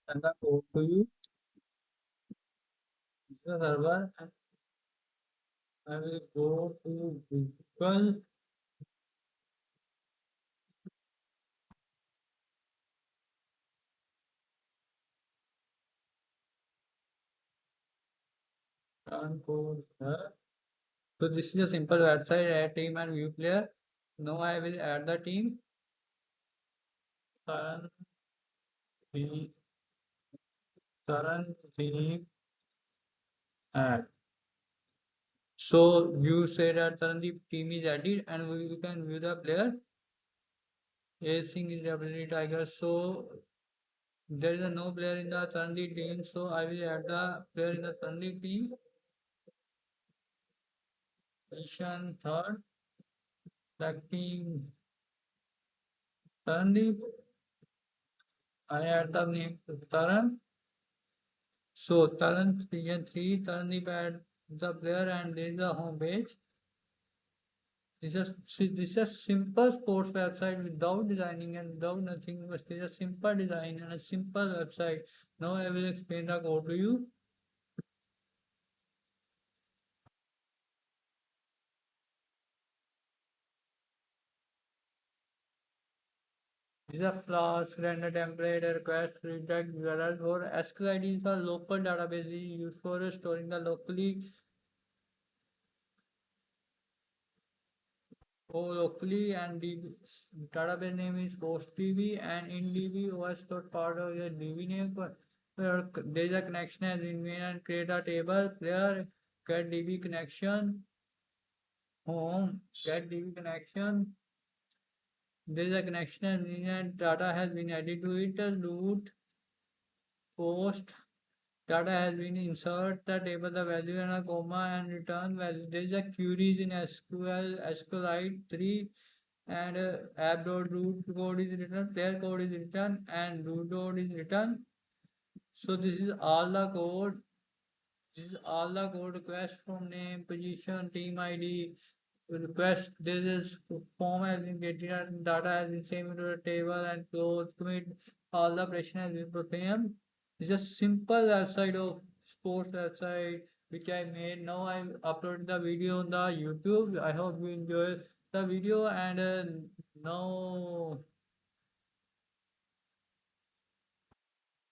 And the code to you, the server, and I will go to Google, run code here. So this is a simple website, add team and view player. Now I will add the team, current team, current team, add. So you say that currently team is added and we can view the player. Acing is ability tiger. So there is a no player in the currently team. So I will add the player in the currently team. Position third. The team currently I add the name to Taran. So Taran region 3, Tarandeep add the player and there is a home page. This is a simple sports website without designing and without nothing. But this is a simple design and a simple website. Now I will explain the code to you. This is a Flask render template, a request redirect URL for SQL ID is a local database used for storing the locally and database name is hostdb and in db was not part of your db name but there is a connection as in main and create a table player get db connection home get db connection there is a connection and data has been added to it root post data has been insert the table the value and a comma and return value there is a queries in SQLite 3 and app.root code is written, player code is written, and root code is written. So this is all the code. This is all the code request from name, position, team ID, request. This is form has been created and data has been saved into the table and close commit. All the operation has been performed. It's a simple website of sports website which I made. Now I uploaded the video on the YouTube. I hope you enjoy the video and now